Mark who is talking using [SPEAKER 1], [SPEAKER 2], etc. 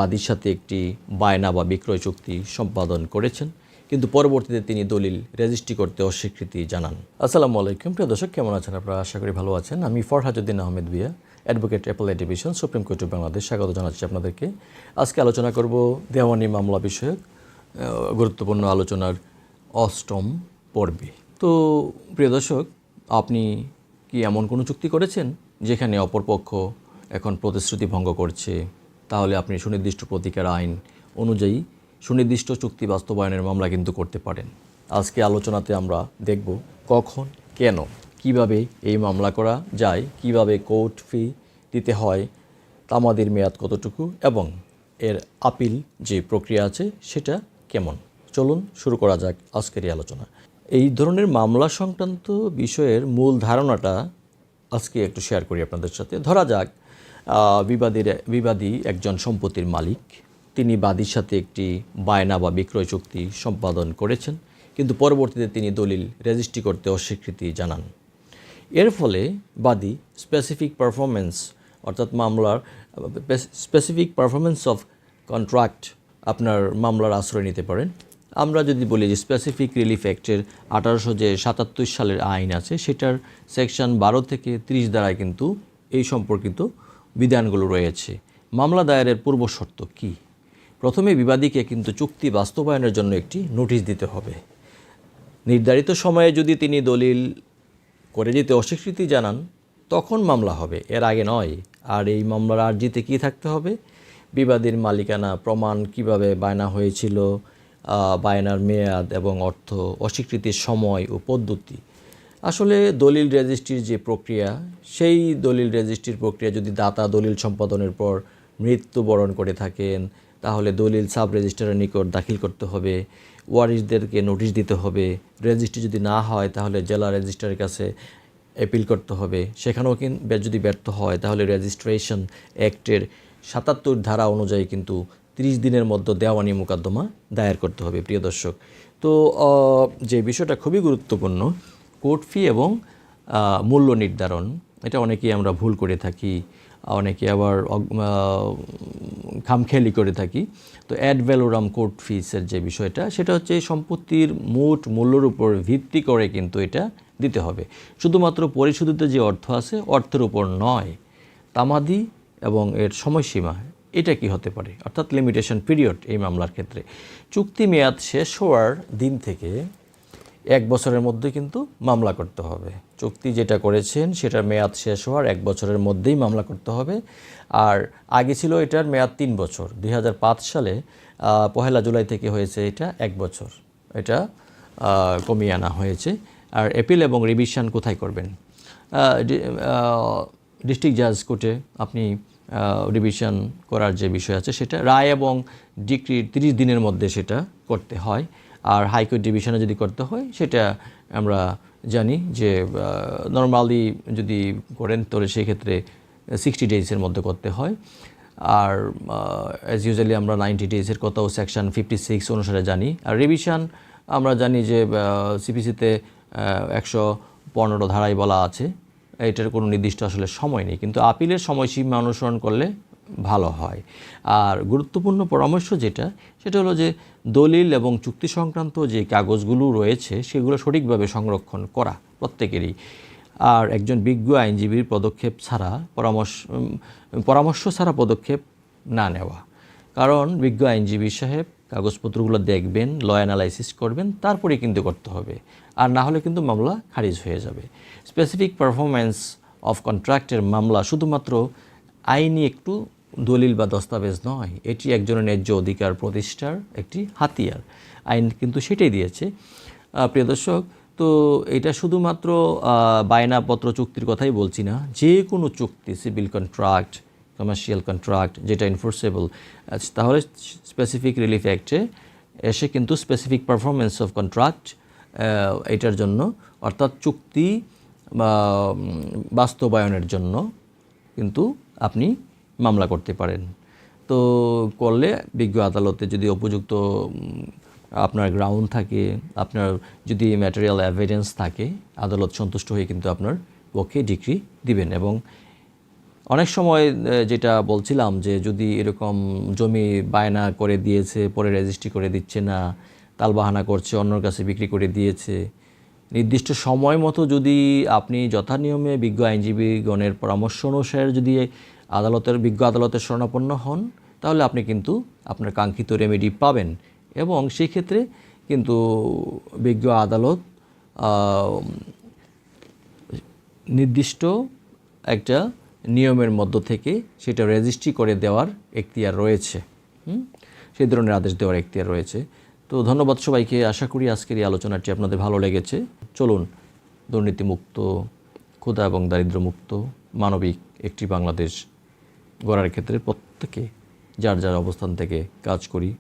[SPEAKER 1] বাদীর সাথে একটি বায়না বা বিক্রয় চুক্তি সম্পাদন করেছেন, কিন্তু পরবর্তীতে তিনি দলিল রেজিস্ট্রি করতে অস্বীকৃতি জানান। আসসালামু আলাইকুম প্রিয় দর্শক, কেমন আছেন আপনারা? আশা করি ভালো আছেন। আমি Farhazuddin Ahmed Bhuiyan, advocate appellate division, supreme court of Bangladesh. স্বাগত জানাচ্ছি আপনাদেরকে। আজকে আলোচনা করব দেওয়ানি মামলা বিষয়ক গুরুত্বপূর্ণ আলোচনার 8ম পর্বে। তো প্রিয় দর্শক, আপনি কি এমন কোনো চুক্তি করেছেন যেখানে অপরপক্ষ এখন প্রতিশ্রুতি ভঙ্গ করছে? তাহলে আপনি সুনির্দিষ্ট প্রতিকার আইন অনুযায়ী সুনির্দিষ্ট চুক্তি বাস্তবায়নের মামলা কিন্তু করতে পারেন। আজকে আলোচনাতে আমরা দেখব কখন, কেন, কিভাবে এই মামলা করা যায়, কিভাবে কোর্ট ফি দিতে হয়, তামাদির মেয়াদ কতটুকু এবং এর আপিল যে প্রক্রিয়া আছে সেটা কেমন। চলুন শুরু করা যাক আজকের এই আলোচনা। এই ধরনের মামলা সংক্রান্ত বিষয়ের মূল ধারণাটা আজকে একটু শেয়ার করি আপনাদের সাথে। ধরা যাক বিবাদী একজন সম্পত্তির মালিক। তিনি বাদীর সাথে একটি বায়না বা বিক্রয় চুক্তি সম্পাদন করেছেন, কিন্তু পরবর্তীতে তিনি দলিল রেজিস্ট্রি করতে অস্বীকৃতি জানান। এর ফলে বাদী স্পেসিফিক পারফরমেন্স অর্থাৎ মামলার স্পেসিফিক পারফরমেন্স অফ কন্ট্রাক্ট আপনার মামলার আশ্রয় নিতে পারেন। আমরা যদি বলি যে স্পেসিফিক রিলিফ অ্যাক্টের 1877 সালের আইন আছে, সেটার সেকশন 12 থেকে 30 দ্বারায় কিন্তু এই সম্পর্কিত বিধানগুলো রয়েছে। মামলা দায়েরের পূর্ব শর্ত কী? প্রথমে বিবাদীকে কিন্তু চুক্তি বাস্তবায়নের জন্য একটি নোটিশ দিতে হবে। নির্ধারিত সময়ে যদি তিনি দলিল করে দিতে অস্বীকৃতি জানান, তখন মামলা হবে, এর আগে নয়। আর এই মামলার আর্জিতে কী থাকতে হবে? বিবাদীর মালিকানা প্রমাণ, কিভাবে বায়না হয়েছিল, বায়নার মেয়াদ এবং অর্থ, অস্বীকৃতির সময় ও পদ্ধতি। আসলে দলিল রেজিস্ট্রির যে প্রক্রিয়া, সেই দলিল রেজিস্ট্রির প্রক্রিয়া যদি দাতা দলিল সম্পাদনের পর মৃত্যুবরণ করে থাকেন, তাহলে দলিল সাব রেজিস্ট্রারের নিকট দাখিল করতে হবে, ওয়ারিশদেরকে নোটিশ দিতে হবে। রেজিস্ট্রি যদি না হয় তাহলে জেলা রেজিস্ট্রারের কাছে অ্যাপিল করতে হবে। সেখানেও যদি ব্যর্থ হয় তাহলে রেজিস্ট্রেশন অ্যাক্টের 77 ধারা অনুযায়ী কিন্তু 30 দিনের মধ্যে দেওয়ানি মোকদ্দমা দায়ের করতে হবে। প্রিয় দর্শক, তো যে বিষয়টা খুবই গুরুত্বপূর্ণ, কোর্ট ফি এবং মূল্য নির্ধারণ, এটা অনেকেই আমরা ভুল করে থাকি, অনেকে আবার খামখেয়ালি করে থাকি। তো অ্যাড ভ্যালোরাম কোর্ট ফিসের যে বিষয়টা, সেটা হচ্ছে সম্পত্তির মোট মূল্যের উপর ভিত্তি করে কিন্তু এটা দিতে হবে। শুধুমাত্র পরিশোধিত যে অর্থ আছে, অর্থের উপর নয়। তামাদি এবং এর সময়সীমা, এটা কি হতে পারে, অর্থাৎ লিমিটেশন পিরিয়ড এই মামলার ক্ষেত্রে। চুক্তি মেয়াদ শেষ হওয়ার দিন থেকে 1 বছরের মধ্যে কিন্তু মামলা করতে হবে। চুক্তি যেটা করেছেন সেটার মেয়াদ শেষ হওয়ার 1 বছরের মধ্যেই মামলা করতে হবে। আর আগে ছিল এটার মেয়াদ 3 বছর। 2005 সালে 1 জুলাই থেকে হয়েছে এটা 1 বছর। এটা কমিয়ে আনা হয়েছে। আর অ্যাপিল এবং রিভিশন কোথায় করবেন? ডিস্ট্রিক্ট জাজ কোর্টে আপনি রিভিশন করার যে বিষয় আছে, সেটা রায় এবং ডিক্রির 30 দিনের মধ্যে সেটা করতে হয়। আর হাইকোর্ট ডিভিশনে যদি করতে হয়, সেটা আমরা জানি যে নর্মালি যদি করেন তাহলে সেক্ষেত্রে 60 ডেজের মধ্যে করতে হয়। আর অ্যাজ ইউজুয়ালি আমরা 90 ডেজের কথাও সেকশন 56 অনুসারে জানি। আর রিভিশন আমরা জানি যে সিপিসিতে 115 ধারায় বলা আছে, এটার কোনো নির্দিষ্ট আসলে সময় নেই, কিন্তু আপিলের সময়সীমা অনুসরণ করলে ভালো হয়। আর গুরুত্বপূর্ণ পরামর্শ যেটা, সেটা হলো যে দলিল এবং চুক্তি সংক্রান্ত যে কাগজগুলো রয়েছে সেগুলো সঠিকভাবে সংরক্ষণ করা প্রত্যেকেরই। আর একজন বিজ্ঞ আইনজীবীর পদক্ষেপ ছাড়া, পরামর্শ ছাড়া পদক্ষেপ না নেওয়া। কারণ বিজ্ঞ আইনজীবী সাহেব কাগজপত্রগুলো দেখবেন, ল অ্যানালাইসিস করবেন, তারপরে কিন্তু করতে হবে। আর না হলে কিন্তু মামলা খারিজ হয়ে যাবে। স্পেসিফিক পারফরমেন্স অফ কন্ট্রাক্টের মামলা শুধুমাত্র আইনি একটু দলিল বা দস্তাবেজ নয়, এটি একজনের ন্যায্য অধিকার প্রতিষ্ঠার একটি হাতিয়ার। আইন কিন্তু সেটাই দিয়েছে। প্রিয় দর্শক, তো এটা শুধুমাত্র বায়নাপত্র চুক্তির কথাই বলছি না, যে কোনো চুক্তি, সিভিল কন্ট্রাক্ট, কমার্শিয়াল কন্ট্রাক্ট যেটা এনফোর্সেবল, তাহলে স্পেসিফিক রিলিফ অ্যাক্টে এসে কিন্তু স্পেসিফিক পারফরমেন্স অফ কন্ট্রাক্ট এটার জন্য, অর্থাৎ চুক্তি বাস্তবায়নের জন্য কিন্তু আপনি মামলা করতে পারেন। তো করলে বিজ্ঞ আদালতে যদি উপযুক্ত আপনার গ্রাউন্ড থাকে, আপনার যদি ম্যাটেরিয়াল এভিডেন্স থাকে, আদালত সন্তুষ্ট হয়ে কিন্তু আপনার পক্ষে ডিক্রি দিবেন এবং অনেক সময় যেটা বলছিলাম যে যদি এরকম জমি বায়না করে দিয়েছে, পরে রেজিস্ট্রি করে দিচ্ছে না, তালবাহানা করছে, অন্যর কাছে বিক্রি করে দিয়েছে, নির্দিষ্ট সময় মতো যদি আপনি যথানিয়মে বিজ্ঞ আইনজীবীগণের পরামর্শ অনুসারে যদি বিজ্ঞ আদালতের শরণাপন্ন হন, তাহলে আপনি কিন্তু আপনার কাঙ্ক্ষিত রেমেডি পাবেন। এবং সেই ক্ষেত্রে কিন্তু বিজ্ঞ আদালত নির্দিষ্ট একটা নিয়মের মধ্য থেকে সেটা রেজিস্ট্রি করে দেওয়ার এখতিয়ার রয়েছে, সেই ধরনের আদেশ দেওয়ার এখতিয়ার রয়েছে। তো ধন্যবাদ সবাইকে। আশা করি আজকের এই আলোচনাটি আপনাদের ভালো লেগেছে। চলুন দুর্নীতিমুক্ত, ক্ষুধা এবং দারিদ্র্যমুক্ত মানবিক একটি বাংলাদেশ গড়ার ক্ষেত্রে প্রত্যেকে যার যার অবস্থান থেকে কাজ করি।